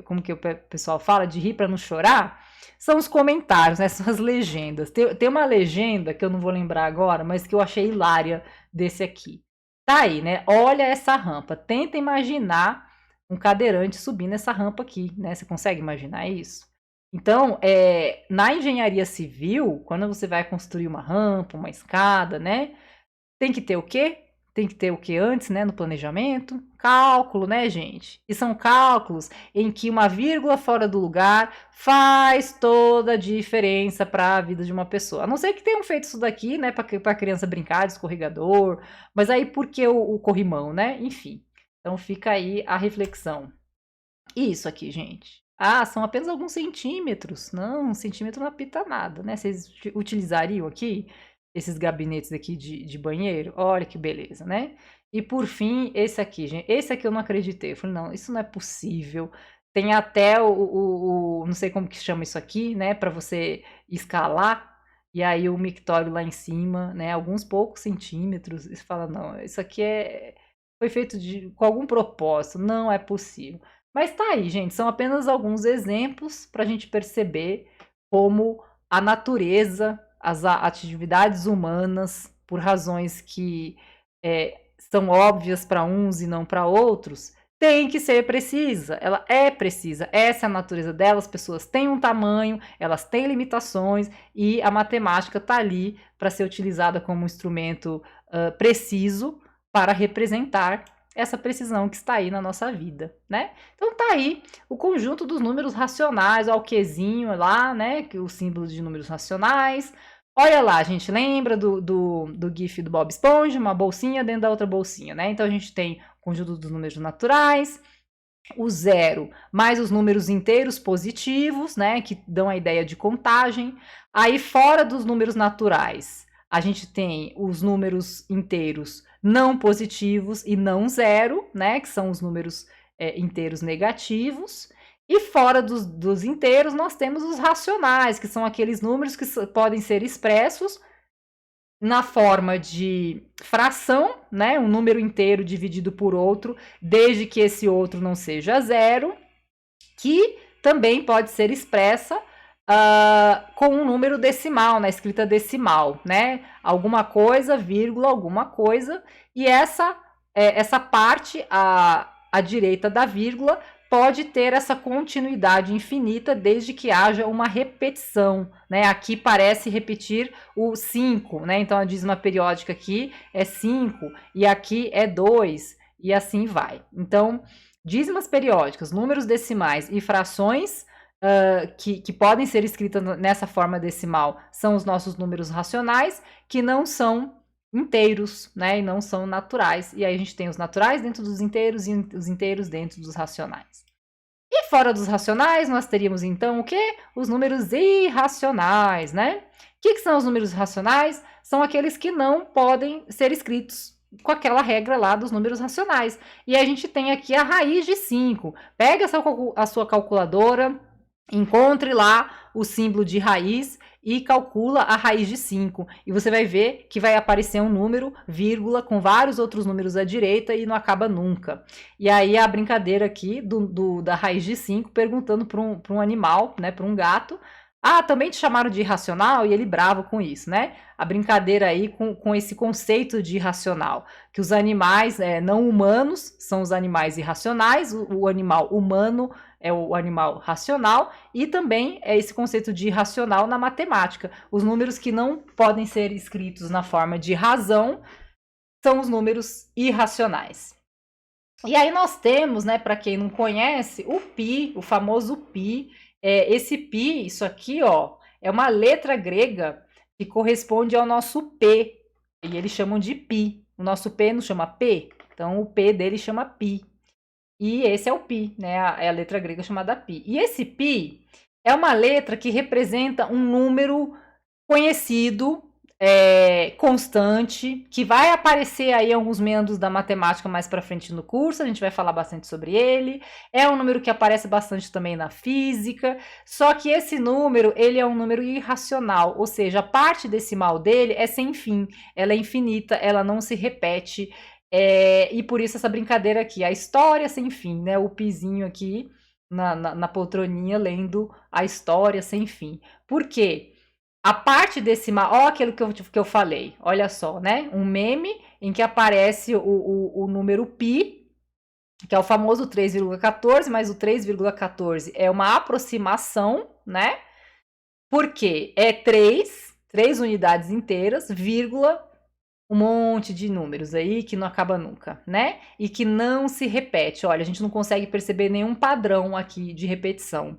como que o pessoal fala, de rir para não chorar, são os comentários, né, são as legendas. Tem uma legenda que eu não vou lembrar agora, mas que eu achei hilária desse aqui. Tá aí, né, olha essa rampa, tenta imaginar um cadeirante subindo essa rampa aqui, né, você consegue imaginar isso? Então, na engenharia civil, quando você vai construir uma rampa, uma escada, né, tem que ter o quê? tem que ter o que antes, né, no planejamento? Cálculo, né, gente? E são cálculos em que uma vírgula fora do lugar faz toda a diferença para a vida de uma pessoa. A não ser que tenham feito isso daqui, né, para a criança brincar de escorregador, mas aí por que o corrimão, né? Enfim. Então fica aí a reflexão. E isso aqui, gente. Ah, são apenas alguns centímetros. Não, um centímetro não apita nada, né? Vocês utilizariam aqui esses gabinetes aqui de banheiro? Olha que beleza, né? E por fim, esse aqui, gente. Esse aqui eu não acreditei. Eu falei, não, isso não é possível. Tem até não sei como que chama isso aqui, né? Para você escalar. E aí o mictório lá em cima, né? Alguns poucos centímetros. E você fala, não, isso aqui foi feito com algum propósito. Não é possível. Mas tá aí, gente, são apenas alguns exemplos para a gente perceber como a natureza, as atividades humanas, por razões que são óbvias para uns e não para outros, tem que ser precisa. Ela é precisa. Essa é a natureza dela. As pessoas têm um tamanho, elas têm limitações e a matemática está ali para ser utilizada como um instrumento preciso para representar essa precisão que está aí na nossa vida, né? Então tá aí o conjunto dos números racionais, ó, o Qzinho lá, né? Que o símbolo de números racionais. Olha lá, a gente lembra do GIF do Bob Esponja, uma bolsinha dentro da outra bolsinha, né? Então a gente tem o conjunto dos números naturais, o zero mais os números inteiros positivos, né? Que dão a ideia de contagem. Aí fora dos números naturais, a gente tem os números inteiros não positivos e não zero, né? Que são os números inteiros negativos. E fora dos inteiros, nós temos os racionais, que são aqueles números que podem ser expressos na forma de fração, né? Um número inteiro dividido por outro, desde que esse outro não seja zero, que também pode ser expressa com um número decimal, na escrita decimal, né? Alguma coisa, vírgula, alguma coisa. E essa parte, à direita da vírgula, pode ter essa continuidade infinita desde que haja uma repetição, né? Aqui parece repetir o 5, né? Então a dízima periódica aqui é 5 e aqui é 2 e assim vai. Então, dízimas periódicas, números decimais e frações que podem ser escritas nessa forma decimal são os nossos números racionais, que não são inteiros, né? E não são naturais. E aí a gente tem os naturais dentro dos inteiros e os inteiros dentro dos racionais. E fora dos racionais, nós teríamos então o quê? Os números irracionais, né? O que são os números irracionais? São aqueles que não podem ser escritos com aquela regra lá dos números racionais. E a gente tem aqui a raiz de 5. Pega a sua calculadora, encontre lá o símbolo de raiz e calcula a raiz de 5. E você vai ver que vai aparecer um número, vírgula, com vários outros números à direita e não acaba nunca. E aí a brincadeira aqui da raiz de 5, perguntando para um animal, né, para um gato, também te chamaram de irracional? E ele bravo com isso, né? A brincadeira aí com esse conceito de irracional, que os animais não humanos são os animais irracionais, o animal humano é o animal racional, e também é esse conceito de irracional na matemática. Os números que não podem ser escritos na forma de razão são os números irracionais. E aí nós temos, né, para quem não conhece, o pi, o famoso pi. Esse pi, isso aqui, ó, é uma letra grega que corresponde ao nosso P, e eles chamam de pi. O nosso P não chama P, então o P dele chama pi. E esse é o pi, né? É a letra grega chamada pi. E esse pi é uma letra que representa um número conhecido, constante, que vai aparecer aí em alguns meandros da matemática mais para frente no curso, a gente vai falar bastante sobre ele. É um número que aparece bastante também na física, só que esse número, ele é um número irracional, ou seja, a parte decimal dele é sem fim, ela é infinita, ela não se repete, e por isso essa brincadeira aqui, a história sem fim, né? O pizinho aqui na poltroninha lendo a história sem fim. Por quê? A parte decimal, ó, aquilo que eu falei, olha só, né? Um meme em que aparece o número pi, que é o famoso 3,14, mas o 3,14 é uma aproximação, né? Porque é 3 unidades inteiras, vírgula, um monte de números aí que não acaba nunca, né? E que não se repete. Olha, a gente não consegue perceber nenhum padrão aqui de repetição.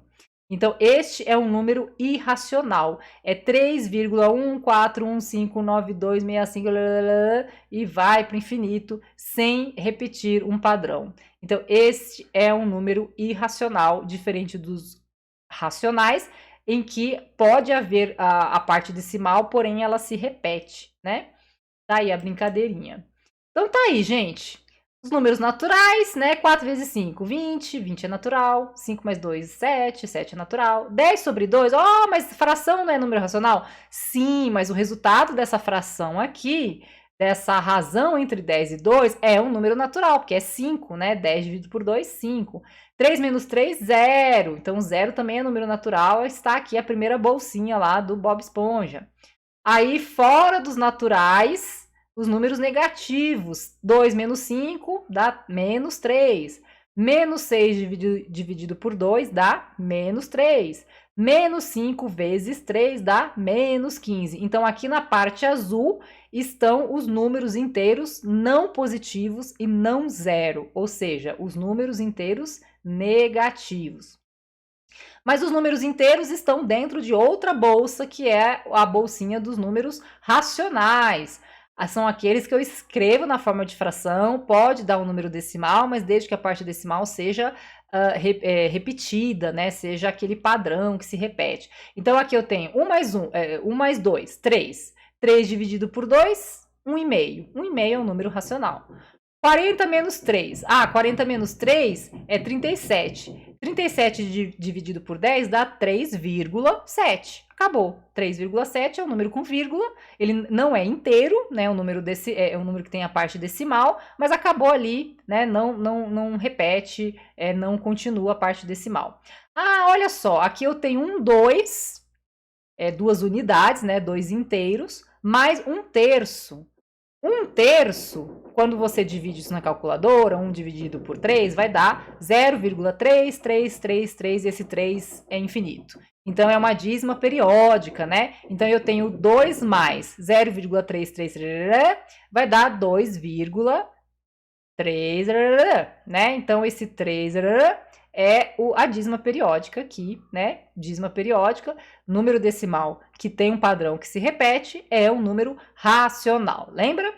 Então, este é um número irracional. É 3,141599265 e vai para o infinito sem repetir um padrão. Então, este é um número irracional, diferente dos racionais, em que pode haver a parte decimal, porém ela se repete, né? Tá aí a brincadeirinha. Então tá aí, gente. Os números naturais, né? 4 vezes 5, 20. 20 é natural. 5 mais 2, 7. 7 é natural. 10 sobre 2. Oh, mas fração não é número racional? Sim, mas o resultado dessa fração aqui, dessa razão entre 10 e 2, é um número natural, porque é 5, né? 10 dividido por 2, 5. 3 menos 3, 0. Então, 0 também é número natural. Está aqui a primeira bolsinha lá do Bob Esponja. Aí, fora dos naturais, os números negativos. 2 menos 5 dá menos 3. Menos 6 dividido por 2 dá menos 3. Menos 5 vezes 3 dá menos 15. Então, aqui na parte azul estão os números inteiros não positivos e não zero, ou seja, os números inteiros negativos. Mas os números inteiros estão dentro de outra bolsa, que é a bolsinha dos números racionais. São aqueles que eu escrevo na forma de fração, pode dar um número decimal, mas desde que a parte decimal seja repetida, né? Seja aquele padrão que se repete. Então, aqui eu tenho 1 mais 1, 1 mais 2, 3. 3 dividido por 2, 1,5. 1,5 é um número racional. 40 menos 3. 40 menos 3 é 37. 37 dividido por 10 dá 3,7. Acabou. 3,7 é um número com vírgula. Ele não é inteiro, né? É um número que tem a parte decimal, mas acabou ali, né? Não repete, não continua a parte decimal. Olha só, aqui eu tenho um 2, 2 unidades, né? 2 inteiros, mais 1/3. 1/3, quando você divide isso na calculadora, 1 dividido por 3, vai dar 0,3333, e esse 3 é infinito. Então, é uma dízima periódica, né? Então, eu tenho 2 mais 0,33, vai dar 2,3, né? Então, esse 3 é a dízima periódica aqui, né? Dízima periódica, número decimal que tem um padrão que se repete, é um número racional, lembra?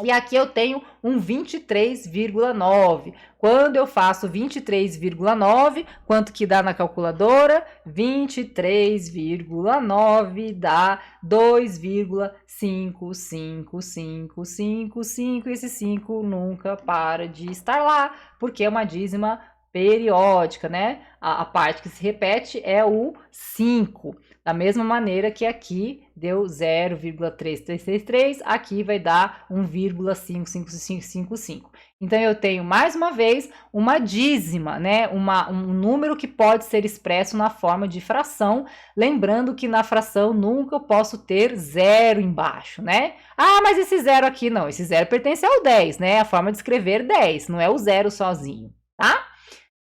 E aqui eu tenho um 23,9. Quando eu faço 23,9, quanto que dá na calculadora? 23,9 dá 2,55555, e esse 5 nunca para de estar lá, porque é uma dízima periódica, né? A parte que se repete é o 5. Da mesma maneira que aqui deu 0,3333, aqui vai dar 1,55555. Então, eu tenho, mais uma vez, uma dízima, né? Um número que pode ser expresso na forma de fração. Lembrando que na fração nunca eu posso ter zero embaixo, né? Mas esse zero aqui não, esse zero pertence ao 10, né? A forma de escrever 10, não é o zero sozinho, tá?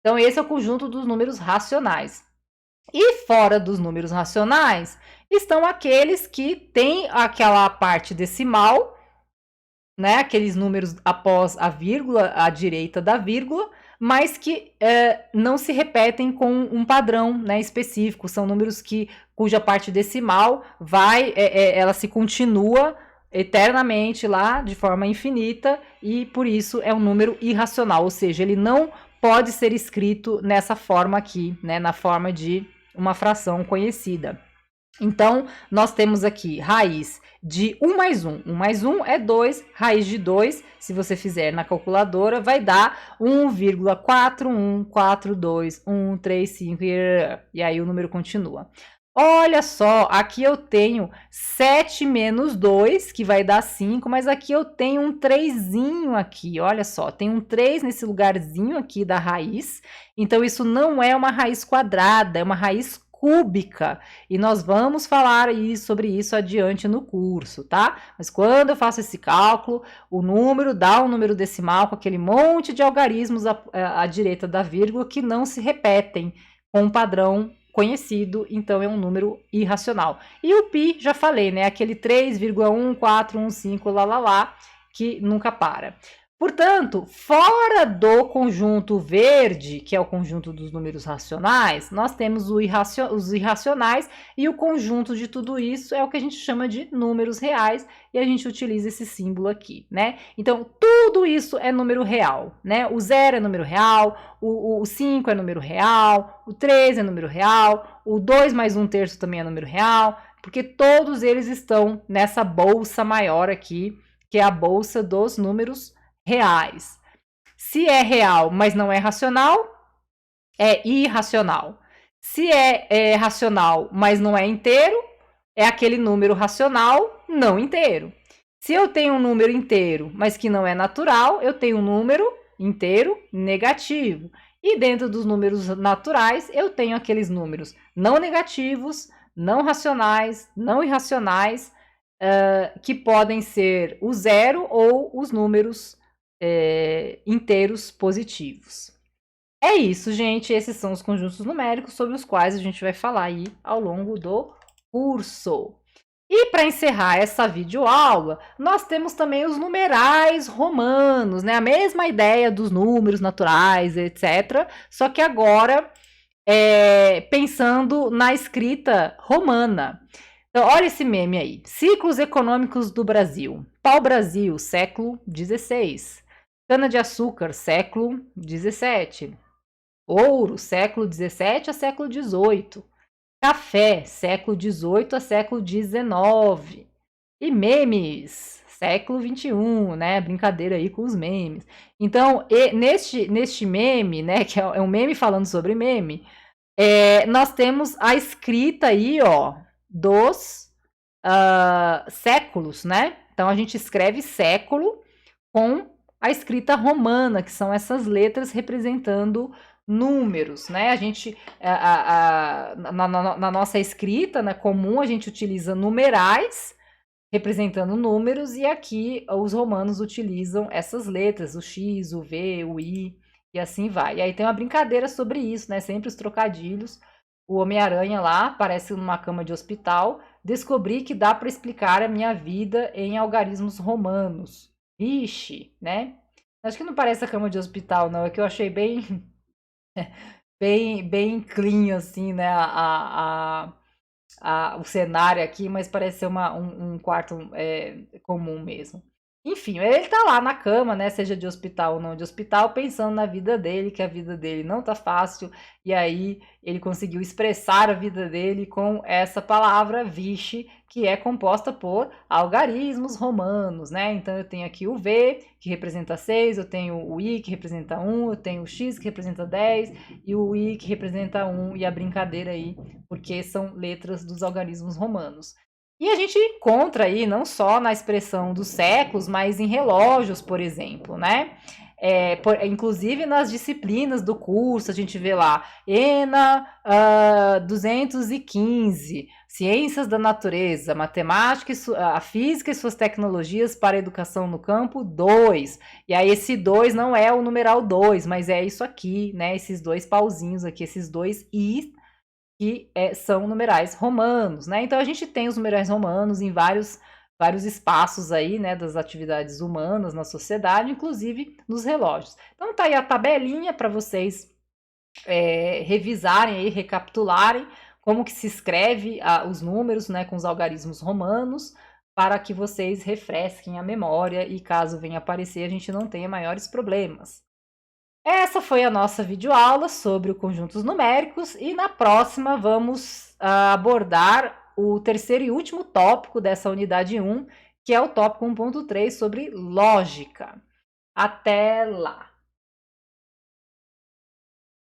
Então, esse é o conjunto dos números racionais. E fora dos números racionais, estão aqueles que têm aquela parte decimal, né? Aqueles números após a vírgula, à direita da vírgula, mas que não se repetem com um padrão, né, específico. São números cuja parte decimal ela se continua eternamente lá, de forma infinita, e por isso é um número irracional, ou seja, ele não pode ser escrito nessa forma aqui, né, na forma de uma fração conhecida. Então, nós temos aqui raiz de 1 mais 1. 1 mais 1 é 2, raiz de 2, se você fizer na calculadora, vai dar 1,4142135, e aí o número continua. Olha só, aqui eu tenho 7 menos 2, que vai dar 5, mas aqui eu tenho um 3zinho aqui, olha só, tem um 3 nesse lugarzinho aqui da raiz, então isso não é uma raiz quadrada, é uma raiz cúbica, e nós vamos falar sobre isso adiante no curso, tá? Mas quando eu faço esse cálculo, o número dá um número decimal com aquele monte de algarismos à direita da vírgula que não se repetem com um padrão conhecido, então é um número irracional. E o π, já falei, né? Aquele 3,1415 lá, que nunca para. Portanto, fora do conjunto verde, que é o conjunto dos números racionais, nós temos os irracionais, e o conjunto de tudo isso é o que a gente chama de números reais, e a gente utiliza esse símbolo aqui, né? Então, tudo isso é número real, né? O 0 é número real, o 5 é número real, o 3 é número real, o 2 mais 1/3 também é número real, porque todos eles estão nessa bolsa maior aqui, que é a bolsa dos números reais. Se é real, mas não é racional, é irracional. Se é racional, mas não é inteiro, é aquele número racional não inteiro. Se eu tenho um número inteiro, mas que não é natural, eu tenho um número inteiro negativo. E dentro dos números naturais, eu tenho aqueles números não negativos, não racionais, não irracionais, que podem ser o zero ou os números inteiros positivos. É isso, gente. Esses são os conjuntos numéricos sobre os quais a gente vai falar aí ao longo do curso. E para encerrar essa videoaula, nós temos também os numerais romanos, né? A mesma ideia dos números naturais, etc. Só que agora pensando na escrita romana. Então, olha esse meme aí. Ciclos econômicos do Brasil. Pau-Brasil, século XVI. Cana-de-açúcar, século XVII. Ouro, século XVII a século XVIII. Café, século XVIII a século XIX. E memes, século XXI, né? Brincadeira aí com os memes. Então, neste meme, né? Que é um meme falando sobre meme, nós temos a escrita aí, ó, dos séculos, né? Então, a gente escreve século com a escrita romana, que são essas letras representando números, né? A gente, na nossa escrita, né, comum, a gente utiliza numerais representando números, e aqui os romanos utilizam essas letras, o X, o V, o I, e assim vai. E aí tem uma brincadeira sobre isso, né? Sempre os trocadilhos. O Homem-Aranha lá aparece numa cama de hospital. Descobri que dá para explicar a minha vida em algarismos romanos. Vixe, né? Acho que não parece a cama de hospital, não. É que eu achei bem, bem clean, assim, né? O cenário aqui, mas parece ser um quarto comum mesmo. Enfim, ele tá lá na cama, né? Seja de hospital ou não de hospital, pensando na vida dele, que a vida dele não tá fácil. E aí ele conseguiu expressar a vida dele com essa palavra, vixe, que é composta por algarismos romanos, né? Então eu tenho aqui o V, que representa 6, eu tenho o I, que representa 1, eu tenho o X, que representa 10, e o I, que representa 1, e a brincadeira aí, porque são letras dos algarismos romanos. E a gente encontra aí não só na expressão dos séculos, mas em relógios, por exemplo, né? Inclusive nas disciplinas do curso, a gente vê lá ENA 215, Ciências da Natureza, Matemática, a Física e suas tecnologias para a educação no campo 2. E aí esse 2 não é o numeral 2, mas é isso aqui, né? Esses dois pauzinhos aqui, esses dois I, que são numerais romanos, né? Então a gente tem os numerais romanos em vários espaços aí, né, das atividades humanas na sociedade, inclusive nos relógios. Então tá aí a tabelinha para vocês revisarem aí, recapitularem como que se escreve os números, né, com os algarismos romanos, para que vocês refresquem a memória e caso venha aparecer a gente não tenha maiores problemas. Essa foi a nossa videoaula sobre os conjuntos numéricos, e na próxima vamos abordar o terceiro e último tópico dessa unidade 1, que é o tópico 1.3 sobre lógica. Até lá!